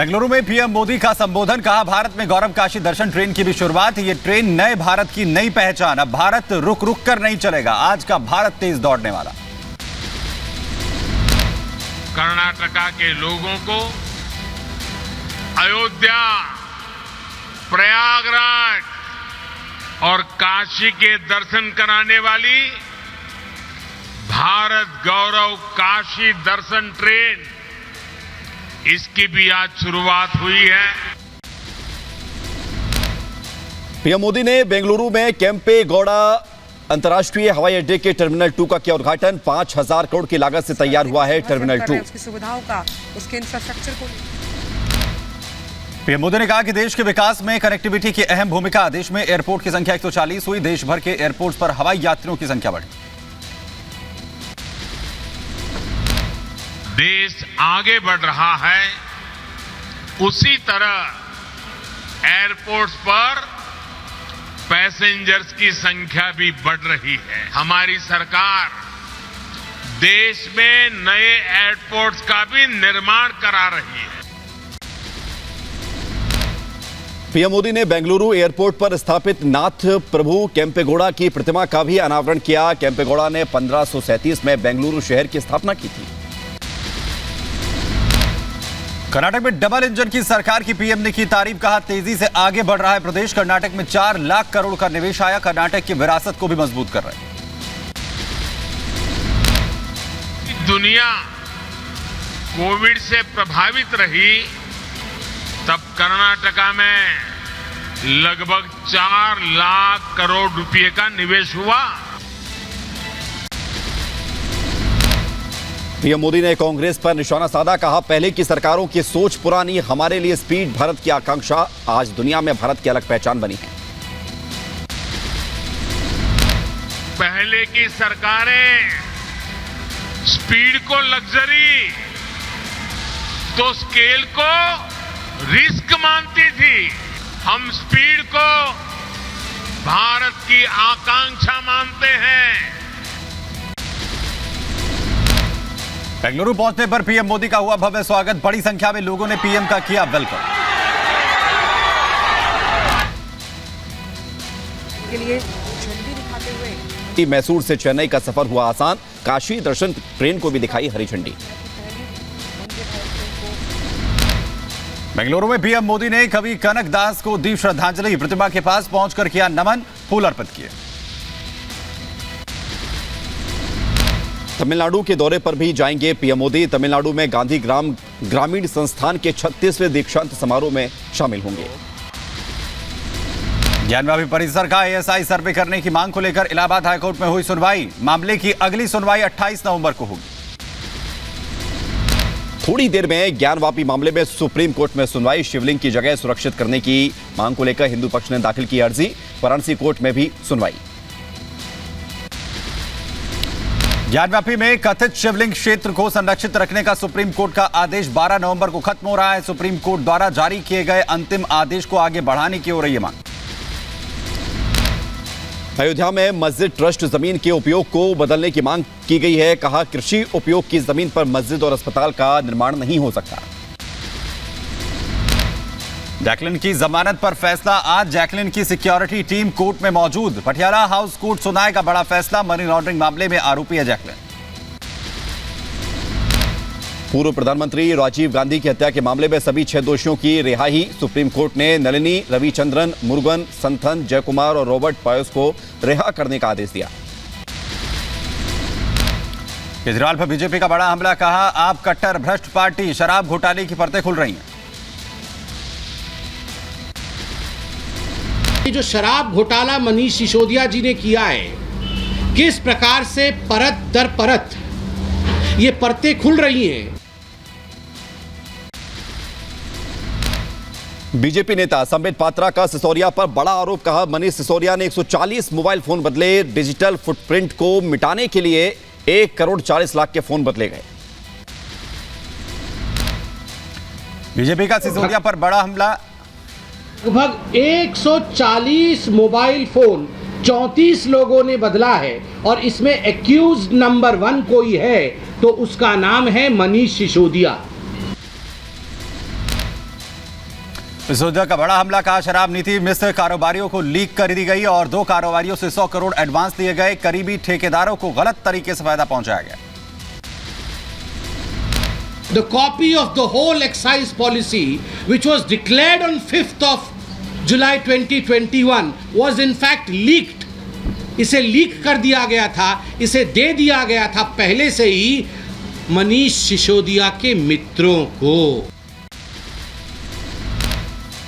बेंगलुरु में पीएम मोदी का संबोधन, कहा भारत में गौरव काशी दर्शन ट्रेन की भी शुरुआत। ये ट्रेन नए भारत की नई पहचान। अब भारत रुक रुक कर नहीं चलेगा, आज का भारत तेज दौड़ने वाला। कर्नाटका के लोगों को अयोध्या, प्रयागराज और काशी के दर्शन कराने वाली भारत गौरव काशी दर्शन ट्रेन, इसकी भी आज शुरुआत हुई है। पीएम मोदी ने बेंगलुरु में केम्पे गौड़ा अंतर्राष्ट्रीय हवाई अड्डे के टर्मिनल 2 का किया उद्घाटन। 5,000 करोड़ की लागत से तैयार हुआ है टर्मिनल 2। उसकी सुविधाओं का, उसके इंफ्रास्ट्रक्चर को। पीएम मोदी ने कहा कि देश के विकास में कनेक्टिविटी की अहम भूमिका। देश में एयरपोर्ट की संख्या 140 हुई। देश भर के एयरपोर्ट पर हवाई यात्रियों की संख्या बढ़ी। देश आगे बढ़ रहा है, उसी तरह एयरपोर्ट्स पर पैसेंजर्स की संख्या भी बढ़ रही है। हमारी सरकार देश में नए एयरपोर्ट्स का भी निर्माण करा रही है। पीएम मोदी ने बेंगलुरु एयरपोर्ट पर स्थापित नाथ प्रभु केम्पेगौड़ा की प्रतिमा का भी अनावरण किया। केम्पेगौड़ा ने 1537 में बेंगलुरु शहर की स्थापना की थी। कर्नाटक में डबल इंजन की सरकार की पीएम ने की तारीफ, कहा तेजी से आगे बढ़ रहा है प्रदेश। कर्नाटक में 4 लाख करोड़ का निवेश आया। कर्नाटक की विरासत को भी मजबूत कर रहे हैं। दुनिया कोविड से प्रभावित रही, तब कर्नाटका में लगभग 4 लाख करोड़ रुपए का निवेश हुआ। पीएम मोदी ने कांग्रेस पर निशाना साधा, कहा पहले की सरकारों की सोच पुरानी, हमारे लिए स्पीड भारत की आकांक्षा। आज दुनिया में भारत की अलग पहचान बनी है। पहले की सरकारें स्पीड को लग्जरी तो स्केल को रिस्क मानती थी। हम स्पीड को भारत की आकांक्षा मानते हैं। बेंगलुरु पहुंचने पर पीएम मोदी का हुआ भव्य स्वागत। बड़ी संख्या में लोगों ने पीएम का किया वेलकम। के लिए झंडी दिखाते हुए मैसूर से चेन्नई का सफर हुआ आसान। काशी दर्शन ट्रेन को भी दिखाई हरी झंडी। बेंगलुरु में पीएम मोदी ने कवि कनक दास को दी श्रद्धांजलि। प्रतिमा के पास पहुंचकर किया नमन, फूल अर्पित किए। तमिलनाडु के दौरे पर भी जाएंगे पीएम मोदी। तमिलनाडु में गांधी ग्रामीण संस्थान के 36वें दीक्षांत समारोह में शामिल होंगे। ज्ञानवापी परिसर का एएसआई सर्वे करने की मांग को लेकर इलाहाबाद हाईकोर्ट में हुई सुनवाई। मामले की अगली सुनवाई 28 नवंबर को होगी। थोड़ी देर में ज्ञानवापी मामले में सुप्रीम कोर्ट में सुनवाई। शिवलिंग की जगह सुरक्षित करने की मांग को लेकर हिंदू पक्ष ने दाखिल की अर्जी। वाराणसी कोर्ट में भी सुनवाई। ज्ञानवापी में कथित शिवलिंग क्षेत्र को संरक्षित रखने का सुप्रीम कोर्ट का आदेश 12 नवंबर को खत्म हो रहा है। सुप्रीम कोर्ट द्वारा जारी किए गए अंतिम आदेश को आगे बढ़ाने की हो रही है मांग। अयोध्या में मस्जिद ट्रस्ट जमीन के उपयोग को बदलने की मांग की गई है। कहा कृषि उपयोग की जमीन पर मस्जिद और अस्पताल का निर्माण नहीं हो सकता। जैकलिन की जमानत पर फैसला आज। जैकलिन की सिक्योरिटी टीम कोर्ट में मौजूद। पटियाला हाउस कोर्ट सुनाएगा बड़ा फैसला। मनी लॉन्ड्रिंग मामले में आरोपी है जैकलिन। पूर्व प्रधानमंत्री राजीव गांधी की हत्या के मामले में सभी 6 दोषियों की रिहाई। सुप्रीम कोर्ट ने नलिनी, रविचंद्रन, मुरुगन, संथन, जयकुमार और रॉबर्ट पायोस को रिहा करने का आदेश दिया। केजरीवाल पर बीजेपी का बड़ा हमला, कहा आप कट्टर भ्रष्ट पार्टी। शराब घोटाले की परतें खुल रही हैं। जो शराब घोटाला मनीष सिसोदिया जी ने किया है, किस प्रकार से परत दर परत ये परतें खुल रही हैं। बीजेपी नेता संबित पात्रा का सिसोदिया पर बड़ा आरोप, कहा मनीष सिसोदिया ने 140 मोबाइल फोन बदले। डिजिटल फुटप्रिंट को मिटाने के लिए 1 करोड़ 40 लाख के फोन बदले गए। बीजेपी का सिसोदिया पर बड़ा हमला। लगभग 140 मोबाइल फोन 34 लोगों ने बदला है और इसमें एक्यूज नंबर 1 कोई है तो उसका नाम है मनीष सिसोदिया। सिसोदिया का बड़ा हमला, कहा शराब नीति मिस्र कारोबारियों को लीक कर दी गई और 2 कारोबारियों से 100 करोड़ एडवांस लिए गए। करीबी ठेकेदारों को गलत तरीके से फायदा पहुंचाया गया। The copy of the whole excise policy, which was declared on 5th of July 2021, was in fact leaked. इसे लीक कर दिया गया था, इसे दे दिया गया था पहले से ही मनीष सिसोदिया के मित्रों को।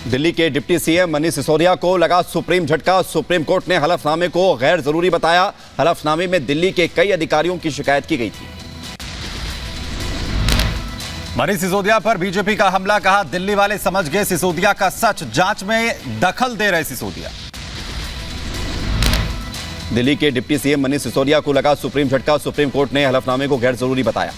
दिल्ली के डिप्टी सीएम मनीष सिसोदिया को लगा सुप्रीम झटका। सुप्रीम कोर्ट ने हलफनामे को गैर जरूरी बताया। हलफनामे में दिल्ली के कई अधिकारियों की शिकायत की गई थी। मनीष सिसोदिया पर बीजेपी का हमला, कहा दिल्ली वाले समझ गए सिसोदिया का सच, जांच में दखल दे रहे सिसोदिया। दिल्ली के डिप्टी सीएम मनीष सिसोदिया को लगा सुप्रीम झटका। सुप्रीम कोर्ट ने हलफनामे को गैर जरूरी बताया।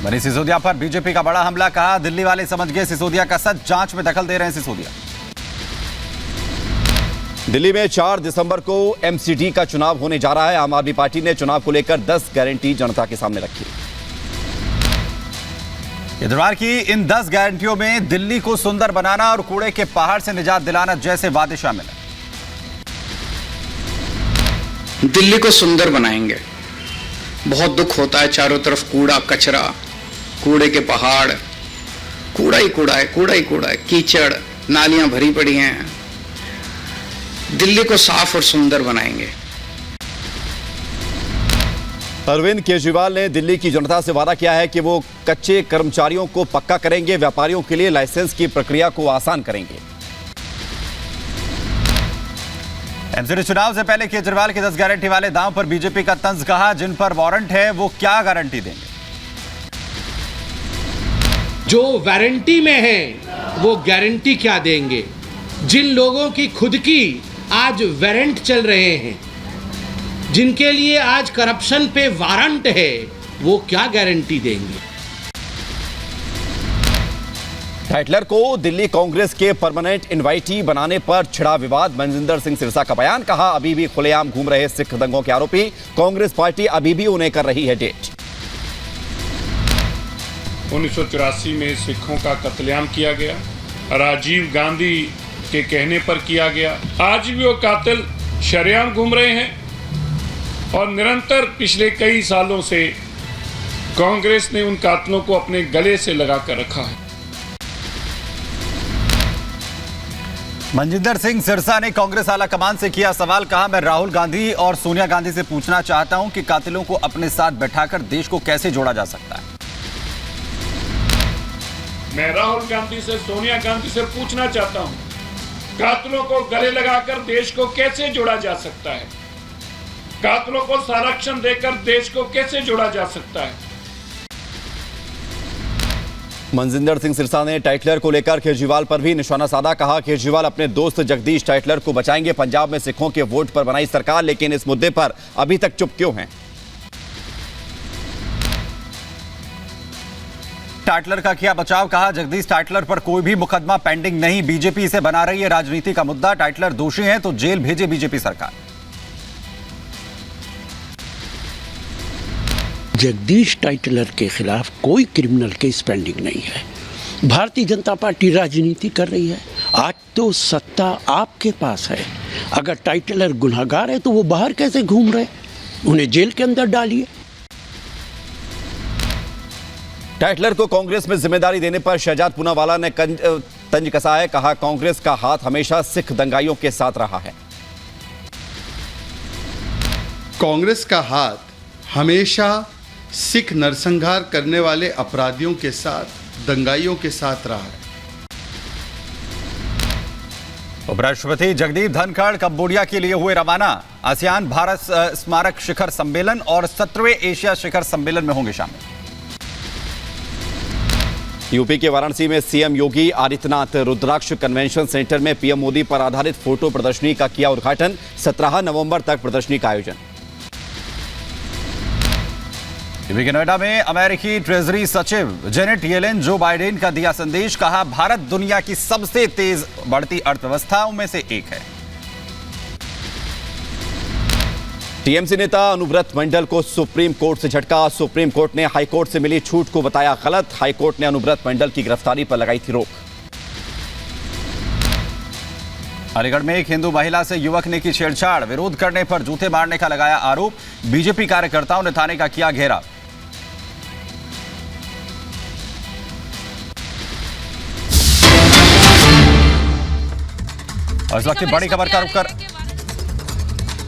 मनीष सिसोदिया पर बीजेपी का बड़ा हमला, कहा दिल्ली वाले समझ गए सिसोदिया का सच, जांच में दखल दे रहे हैं सिसोदिया। दिल्ली में 4 दिसंबर को एमसीडी का चुनाव होने जा रहा है। आम आदमी पार्टी ने चुनाव को लेकर 10 गारंटी जनता के सामने रखी। केजरीवाल की इन 10 गारंटियों में दिल्ली को सुंदर बनाना और कूड़े के पहाड़ से निजात दिलाना जैसे वादे शामिल हैं। दिल्ली को सुंदर बनाएंगे। बहुत दुख होता है, चारों तरफ कूड़ा कचरा, कूड़े के पहाड़, कूड़ा ही कूड़ा है, कूड़ा ही कूड़ा है, कीचड़, नालियां भरी पड़ी हैं। दिल्ली को साफ और सुंदर बनाएंगे। अरविंद केजरीवाल ने दिल्ली की जनता से वादा किया है कि वो कच्चे कर्मचारियों को पक्का करेंगे, व्यापारियों के लिए लाइसेंस की प्रक्रिया को आसान करेंगे। एमसीडी चुनाव से पहले केजरीवाल के 10 गारंटी वाले दांव पर बीजेपी का तंज, कहा जिन पर वारंट है वो क्या गारंटी देंगे। जो वारंटी में है वो गारंटी क्या देंगे। जिन लोगों की खुद की आज वारंट चल रहे हैं, जिनके लिए आज करप्शन पे वारंट है, वो क्या गारंटी देंगे। टाइटलर को दिल्ली कांग्रेस के परमानेंट इनवाइटी बनाने पर छिड़ा विवाद। मनजिंदर सिंह सिरसा का बयान, कहा अभी भी खुलेआम घूम रहे सिख दंगों के आरोपी, कांग्रेस पार्टी अभी भी उन्हें कर रही है डेट। 1984 में सिखों का कत्लेआम किया गया, राजीव गांधी के कहने पर किया गया। आज भी वो कातिल शरेआम घूम रहे हैं और निरंतर पिछले कई सालों से कांग्रेस ने उन कातिलों को अपने गले से लगा कर रखा है। मनजिंदर सिंह सिरसा ने कांग्रेस आला कमान से किया सवाल, कहा मैं राहुल गांधी और सोनिया गांधी से पूछना चाहता हूं कि कातिलों को अपने साथ बैठाकर देश को कैसे जोड़ा जा सकता है। मैं राहुल गांधी से, सोनिया गांधी से पूछना चाहता हूं, कातिलों को गले लगाकर देश को कैसे जोड़ा जा सकता है। कातिलों को संरक्षण देकर देश को कैसे जोड़ा जा सकता है। मनजिंदर सिंह सिरसा ने टाइटलर को लेकर केजरीवाल पर भी निशाना साधा, कहा केजरीवाल अपने दोस्त जगदीश टाइटलर को बचाएंगे। पंजाब में सिखों के वोट पर बनाई सरकार, लेकिन इस मुद्दे पर अभी तक चुप क्यों हैं। टाइटलर का किया बचाव, कहा जगदीश टाइटलर पर कोई भी मुकदमा पेंडिंग नहीं, बीजेपी इसे बना रही है राजनीति का मुद्दा। टाइटलर दोषी हैं तो जेल भेजे बीजेपी सरकार। जगदीश टाइटलर के खिलाफ कोई क्रिमिनल केस पेंडिंग नहीं है। भारतीय जनता पार्टी राजनीति कर रही है। आज तो सत्ता आपके पास है। अगर टाइटलर गुनहगार है तो वो बाहर कैसे घूम रहे, उन्हें जेल के अंदर डालिए। टाइटलर को कांग्रेस में जिम्मेदारी देने पर शहजाद पूनावाला ने तंज कसा है, कहा कांग्रेस का हाथ हमेशा सिख दंगाइयों के साथ रहा है। कांग्रेस का हाथ हमेशा सिख नरसंहार करने वाले अपराधियों के साथ, दंगाइयों के साथ रहा है। उपराष्ट्रपति जगदीप धनखड़ कंबोडिया के लिए हुए रवाना। आसियान भारत स्मारक शिखर सम्मेलन और 17वें एशिया शिखर सम्मेलन में होंगे शामिल। यूपी के वाराणसी में सीएम योगी आदित्यनाथ रुद्राक्ष कन्वेंशन सेंटर में पीएम मोदी पर आधारित फोटो प्रदर्शनी का किया उद्घाटन। 17 नवंबर तक प्रदर्शनी का आयोजन। यूपी के नोएडा में अमेरिकी ट्रेजरी सचिव जेनेट येलेन जो बाइडेन का दिया संदेश, कहा भारत दुनिया की सबसे तेज बढ़ती अर्थव्यवस्थाओं में से एक है। टीएमसी नेता अनुव्रत मंडल को सुप्रीम कोर्ट से झटका। सुप्रीम कोर्ट ने हाईकोर्ट से मिली छूट को बताया गलत। हाईकोर्ट ने अनुव्रत मंडल की गिरफ्तारी पर लगाई थी रोक। अलीगढ़ में एक हिंदू महिला से युवक ने की छेड़छाड़। विरोध करने पर जूते मारने का लगाया आरोप। बीजेपी कार्यकर्ताओं ने थाने का किया घेराव। और इस वक्त की बड़ी खबर का रुख कर